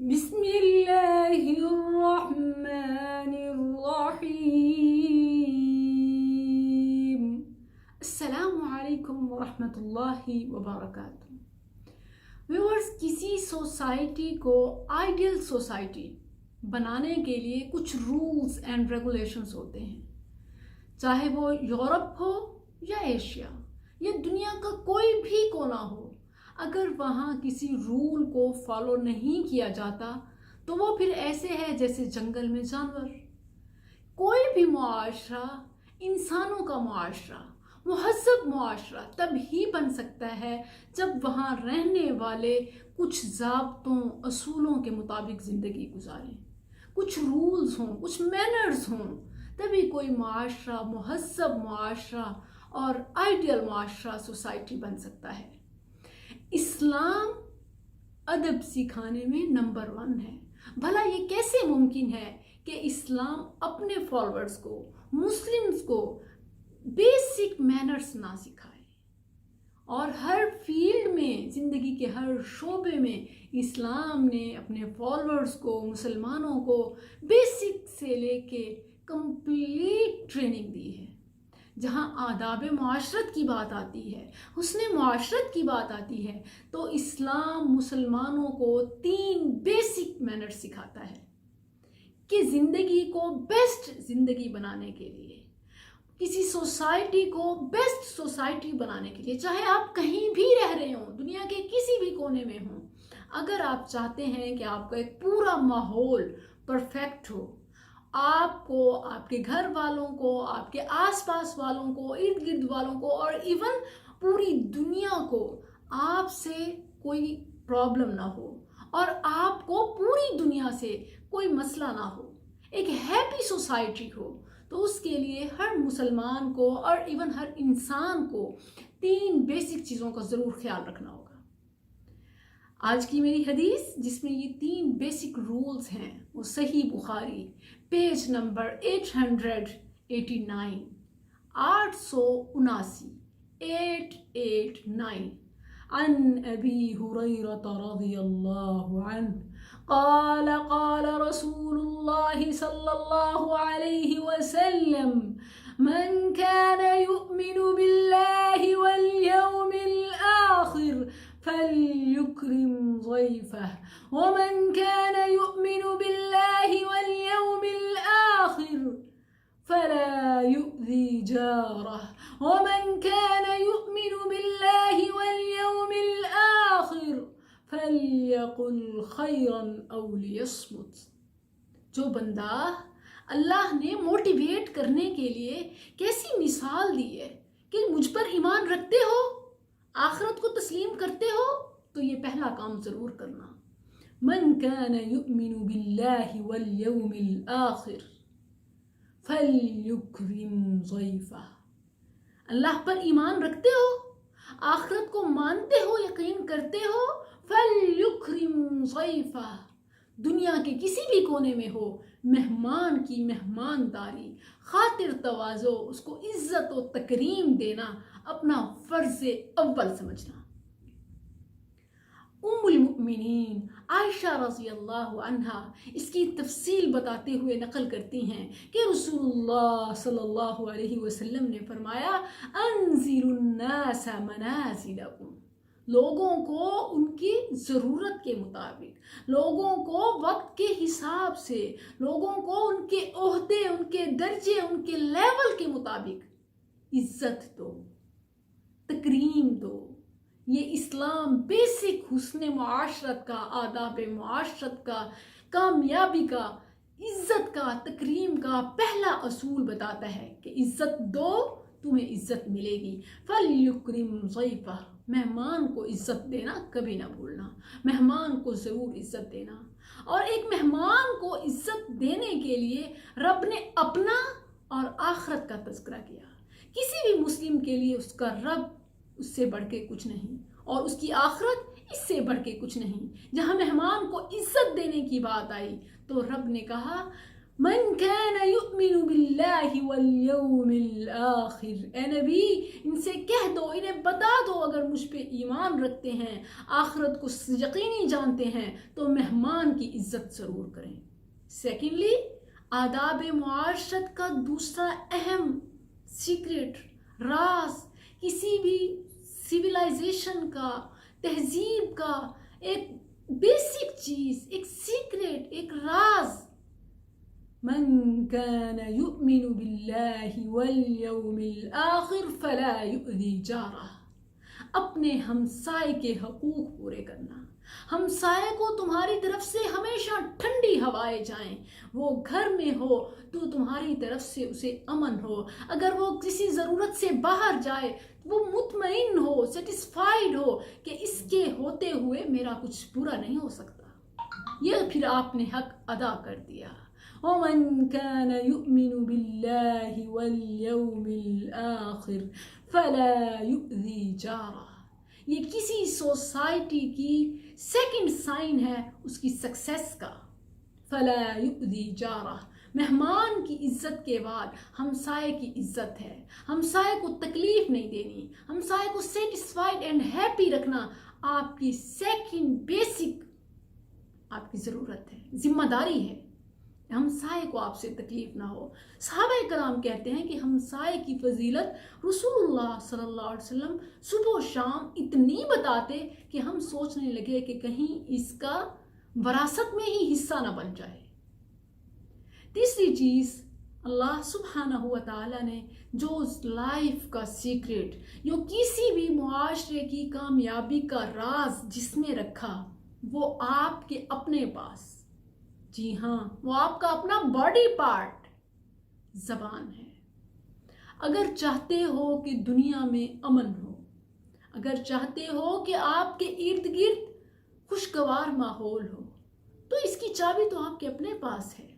بسم اللہ الرحمن الرحیم۔ السلام علیکم ورحمۃ اللہ وبرکاتہ۔ ویورز، کسی سوسائٹی کو آئیڈیل سوسائٹی بنانے کے لیے کچھ رولز اینڈ ریگولیشنز ہوتے ہیں، چاہے وہ یورپ ہو یا ایشیا یا دنیا کا کوئی بھی کونا ہو۔ اگر وہاں کسی رول کو فالو نہیں کیا جاتا تو وہ پھر ایسے ہے جیسے جنگل میں جانور۔ کوئی بھی معاشرہ، انسانوں کا معاشرہ، مہذب معاشرہ تب ہی بن سکتا ہے جب وہاں رہنے والے کچھ ضابطوں اصولوں کے مطابق زندگی گزاریں، کچھ رولز ہوں، کچھ مینرز ہوں، تبھی کوئی معاشرہ مہذب معاشرہ اور آئیڈیل معاشرہ سوسائٹی بن سکتا ہے۔ اسلام ادب سکھانے میں نمبر 1 ہے۔ بھلا یہ کیسے ممکن ہے کہ اسلام اپنے فالوورز کو، مسلمز کو بیسک مینرز نہ سکھائے؟ اور ہر فیلڈ میں، زندگی کے ہر شعبے میں اسلام نے اپنے فالوورز کو، مسلمانوں کو بیسک سے لے کے کمپلیٹ ٹریننگ دی ہے۔ جہاں آداب معاشرت کی بات آتی ہے، حسن معاشرت کی بات آتی ہے، تو اسلام مسلمانوں کو 3 بیسک مینر سکھاتا ہے کہ زندگی کو بیسٹ زندگی بنانے کے لیے، کسی سوسائٹی کو بیسٹ سوسائٹی بنانے کے لیے، چاہے آپ کہیں بھی رہ رہے ہوں، دنیا کے کسی بھی کونے میں ہوں، اگر آپ چاہتے ہیں کہ آپ کا ایک پورا ماحول پرفیکٹ ہو، آپ کو، آپ کے گھر والوں کو، آپ کے آس پاس والوں کو، ارد گرد والوں کو، اور ایون پوری دنیا کو آپ سے کوئی پرابلم نہ ہو اور آپ کو پوری دنیا سے کوئی مسئلہ نہ ہو، ایک ہیپی سوسائٹی ہو، تو اس کے لیے ہر مسلمان کو اور ایون ہر انسان کو 3 بیسک چیزوں کا ضرور خیال رکھنا ہوگا۔ آج کی میری حدیث جس میں یہ 3 بیسک رولز ہیں، وہ صحیح بخاری پیج نمبر 889 879 عن ابی ہریرہ رضی اللہ عنہ قال قال رسول اللہ صلی اللہ علیہ وسلم من كان يؤمن بالله واليوم الآخر فليكرم ضيفه ومن كان يؤمن بالله واليوم الآخر فلا يؤذي جاره ومن كان يؤمن بالله واليوم الآخر فليقل خيرا أو ليصمت۔ جو بندہ اللہ نے موٹیویٹ کرنے کے لیے کیسی مثال دی ہے کہ مجھ پر ایمان رکھتے ہو، آخرت کو تسلیم کرتے ہو، تو یہ پہلا کام ضرور کرنا، من كان يؤمن بالله واليوم الآخر فَلْيُكْرِمْ ضَيْفَهُ۔ اللہ پر ایمان رکھتے ہو، آخرت کو مانتے ہو، یقین کرتے ہو، فَلْيُكْرِمْ ضَيْفَهُ، دنیا کے کسی بھی کونے میں ہو، مہمان کی مہمانداری، خاطر تواضع، اس کو عزت و تکریم دینا اپنا فرض اول سمجھنا۔ ام المؤمنین عائشہ رضی اللہ عنہا اس کی تفصیل بتاتے ہوئے نقل کرتی ہیں کہ رسول اللہ صلی اللہ علیہ وسلم نے فرمایا انزلوا الناس منازلکم، لوگوں کو ان کی ضرورت کے مطابق، لوگوں کو وقت کے حساب سے، لوگوں کو ان کے عہدے، ان کے درجے، ان کے لیول کے مطابق عزت دو، تکریم دو۔ یہ اسلام بیسک حسن معاشرت کا، آداب معاشرت کا، کامیابی کا، عزت کا، تکریم کا پہلا اصول بتاتا ہے کہ عزت دو، تمہیں عزت ملے گی۔ فَلْيُكْرِمْ ضَيْفَهُ، مہمان کو عزت دینا کبھی نہ بھولنا، مہمان کو ضرور عزت دینا۔ اور ایک مہمان کو عزت دینے کے لیے رب نے اپنا اور آخرت کا تذکرہ کیا۔ کسی بھی مسلم کے لیے اس کا رب اس سے بڑھ کے کچھ نہیں اور اس کی آخرت اس سے بڑھ کے کچھ نہیں۔ جہاں مہمان کو عزت دینے کی بات آئی تو رب نے کہا من كان يؤمن باللہ والیوم الآخر، اے نبی ان سے کہہ دو، انہیں بتا دو اگر مجھ پہ ایمان رکھتے ہیں، آخرت کو یقینی جانتے ہیں تو مہمان کی عزت ضرور کریں۔ سیکنڈلی، آداب معاشرت کا دوسرا اہم سیکرٹ، راز، کسی بھی سویلائزیشن کا، تہذیب کا ایک بیسک چیز، ایک سیکرٹ، ایک راز، من كان يؤمن بالله واليوم الآخر فلا يؤذي جارہ، اپنے ہمسائے کے حقوق پورے کرنا۔ ہمسائے کو تمہاری طرف سے ہمیشہ ٹھنڈی ہوائیں جائیں، وہ گھر میں ہو تو تمہاری طرف سے اسے امن ہو، اگر وہ کسی ضرورت سے باہر جائے وہ مطمئن ہو، سیٹسفائیڈ ہو کہ اس کے ہوتے ہوئے میرا کچھ برا نہیں ہو سکتا۔ یہ پھر آپ نے حق ادا کر دیا۔ وَمَن كَانَ يُؤْمِنُ بِاللَّهِ وَالْيَوْمِ الْآخِرِ فَلَا يُؤْذِي جَارَهُ، یہ کسی سوسائٹی کی سیکنڈ سائن ہے اس کی سکسیس کا۔ فَلَا يُؤْذِي جَارَهُ، مہمان کی عزت کے بعد ہمسائے کی عزت ہے۔ ہمسائے کو تکلیف نہیں دینی، ہمسائے کو سیٹسفائیڈ اینڈ ہیپی رکھنا آپ کی سیکنڈ بیسک آپ کی ضرورت ہے، ذمہ داری ہے۔ ہمسائے کو آپ سے تکلیف نہ ہو۔ صحابہ کرام کہتے ہیں کہ ہمسائے کی فضیلت رسول اللہ صلی اللہ علیہ وسلم صبح و شام اتنی بتاتے کہ ہم سوچنے لگے کہ کہیں اس کا وراثت میں ہی حصہ نہ بن جائے۔ تیسری چیز، اللہ سبحانہ و تعالیٰ نے جو لائف کا سیکرٹ، جو کسی بھی معاشرے کی کامیابی کا راز جس میں رکھا، وہ آپ کے اپنے پاس، جی ہاں، وہ آپ کا اپنا باڈی پارٹ زبان ہے۔ اگر چاہتے ہو کہ دنیا میں امن ہو، اگر چاہتے ہو کہ آپ کے ارد گرد خوشگوار ماحول ہو، تو اس کی چابی تو آپ کے اپنے پاس ہے۔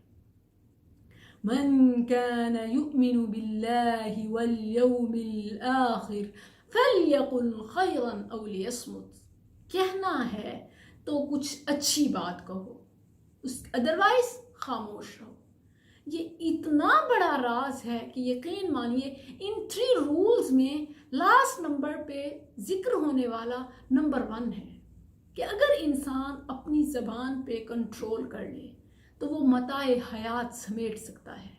من كان يؤمن بالله واليوم الآخر فليقل خيرا أو ليصمت، کہنا ہے تو کچھ اچھی بات کہو، ادروائز خاموش رہو۔ یہ اتنا بڑا راز ہے کہ یقین مانیے ان 3 رولز میں لاسٹ نمبر پہ ذکر ہونے والا نمبر 1 ہے کہ اگر انسان اپنی زبان پہ کنٹرول کر لے تو وہ متاع حیات سمیٹ سکتا ہے۔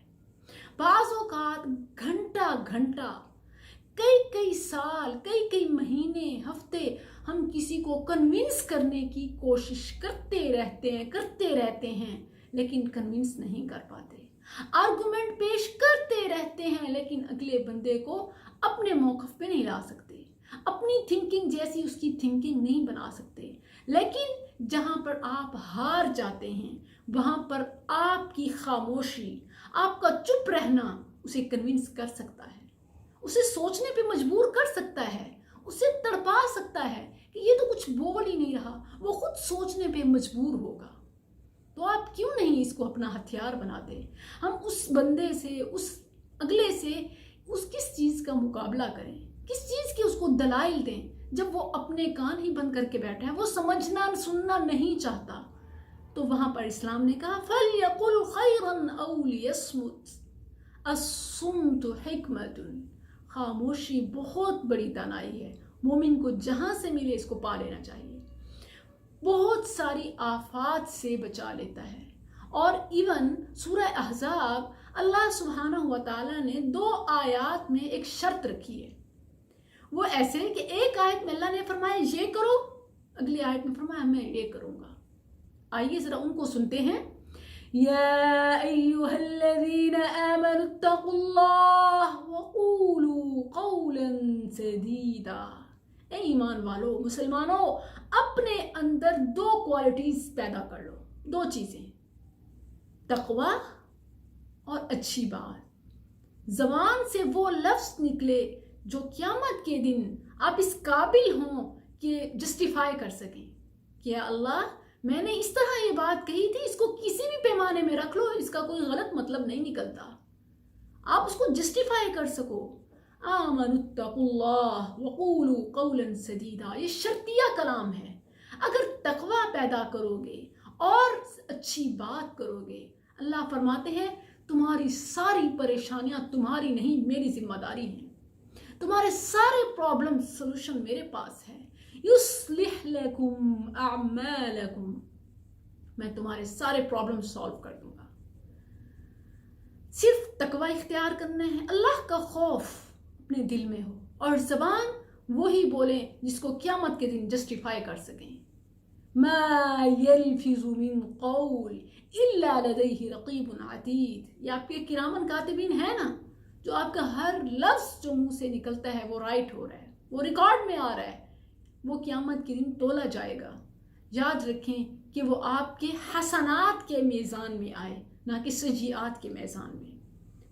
بعض اوقات گھنٹہ گھنٹہ، کئی سال، کئی مہینے، ہفتے ہم کسی کو کنونس کرنے کی کوشش کرتے رہتے ہیں لیکن کنونس نہیں کر پاتے، آرگومنٹ پیش کرتے رہتے ہیں لیکن اگلے بندے کو اپنے موقف پہ نہیں لا سکتے، اپنی تھنکنگ جیسی اس کی تھنکنگ نہیں بنا سکتے۔ لیکن جہاں پر آپ ہار جاتے ہیں وہاں پر آپ کی خاموشی، آپ کا چپ رہنا اسے کنونس کر سکتا ہے، اسے سوچنے پہ مجبور کر سکتا ہے، اسے تڑپا سکتا ہے کہ یہ تو کچھ بول ہی نہیں رہا، وہ خود سوچنے پہ مجبور ہوگا۔ تو آپ کیوں نہیں اس کو اپنا ہتھیار بناتے؟ ہم اس بندے سے، اس اگلے سے کس چیز کا مقابلہ کریں، کس چیز کی اس کو دلائل دیں جب وہ اپنے کان ہی بند کر کے بیٹھا ہے، وہ سمجھنا سننا نہیں چاہتا۔ تو وہاں پر اسلام نے کہا فَلْيَقُلْ خَيْرًا أَوْ لِيَصْمُتْ، الصُّمْتُ حِكْمَةٌ، خاموشی بہت بڑی دانائی ہے، مومن کو جہاں سے ملے اس کو پا لینا چاہیے، بہت ساری آفات سے بچا لیتا ہے۔ اور ایون سورہ احزاب اللہ سبحانہ و تعالیٰ نے 2 آیات میں ایک شرط رکھی ہے، وہ ایسے کہ ایک آیت میں اللہ نے فرمایا یہ کرو، اگلی آیت میں فرمایا میں یہ کروں گا۔ آئیے ذرا ان کو سنتے ہیں۔ یا ایھا الذین آمنوا اتقوا اللہ وقولوا قولا سدیدا، اے ایمان والو، مسلمانوں، اپنے اندر 2 کوالٹیز پیدا کر لو، 2 چیزیں، تقوی اور اچھی بات۔ زبان سے وہ لفظ نکلے جو قیامت کے دن آپ اس قابل ہوں کہ جسٹیفائی کر سکیں کہ اللہ میں نے اس طرح یہ بات کہی تھی، اس کو کسی بھی پیمانے میں رکھ لو، اس کا کوئی غلط مطلب نہیں نکلتا، آپ اس کو جسٹیفائی کر سکو۔ آمنوا اتقوا اللہ وقولوا قولا سدیدا، یہ شرطیہ کلام ہے۔ اگر تقوی پیدا کرو گے اور اچھی بات کرو گے، اللہ اللہ فرماتے ہیں تمہاری ساری پریشانیاں تمہاری نہیں میری ذمہ داری ہیں، تمہارے سارے پرابلم سلوشن میرے پاس ہے. یصلح لکم اعمالکم، میں تمہارے سارے پرابلم سالو کر دوں گا. صرف تقوی اختیار کرنا ہے، اللہ کا خوف اپنے دل میں ہو، اور زبان وہی بولیں جس کو قیامت کے دن جسٹیفائی کر سکیں. ما یلفظ من قول الا لدیہ رقیب عتید. یہ آپ کے کرامن کاتبین ہیں نا، جو آپ کا ہر لفظ جو منہ سے نکلتا ہے وہ رائٹ ہو رہا ہے، وہ ریکارڈ میں آ رہا ہے، وہ قیامت کے دن تولا جائے گا. یاد رکھیں کہ وہ آپ کے حسنات کے میزان میں آئے، نہ کہ سجیات کے میزان میں.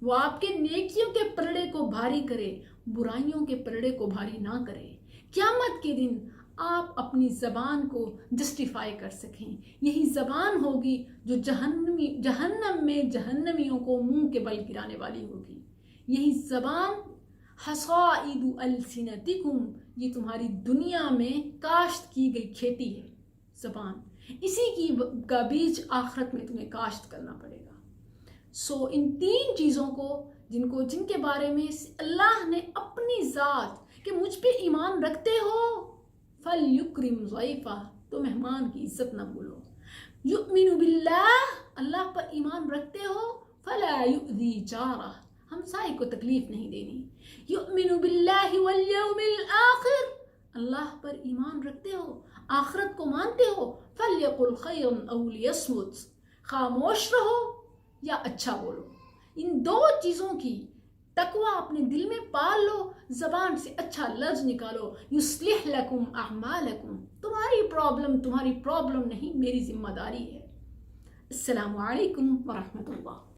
وہ آپ کے نیکیوں کے پلڑے کو بھاری کرے، برائیوں کے پلڑے کو بھاری نہ کرے. قیامت کے دن آپ اپنی زبان کو جسٹیفائی کر سکیں. یہی زبان ہوگی جو جہنم میں جہنمیوں کو منہ کے بل گرانے والی ہوگی. یہی زبان حصائد السنتکم، یہ تمہاری دنیا میں کاشت کی گئی کھیتی ہے زبان، اسی کا بیج آخرت میں تمہیں کاشت کرنا پڑے گا. سو ان 3 چیزوں کو جن کے بارے میں اللہ نے اپنی ذات کہ مجھ پہ ایمان رکھتے ہو فَلْيُكْرِمْ ضَيْفَهُ، تو مہمان کی عزت نہ بھولو. يُؤْمِنُ بِاللَّهِ، اللہ پر ایمان رکھتے ہو فَلَا يُؤْذِي جَارَهُ، ہمسائے کو تکلیف نہیں دینی. يُؤْمِنُ بِاللَّهِ وَالْيَوْمِ الْآخِرِ، اللہ پر ایمان رکھتے ہو، آخرت کو مانتے ہو فَلْيَقُلْ خَيْرًا أَوْ لِيَصْمُتْ، خاموش رہو یا اچھا بولو. ان 2 چیزوں کی تقوی اپنے دل میں پال لو، زبان سے اچھا لفظ نکالو. یصلح لکم اعمالکم، تمہاری پرابلم نہیں میری ذمہ داری ہے. السلام علیکم ورحمۃ اللہ.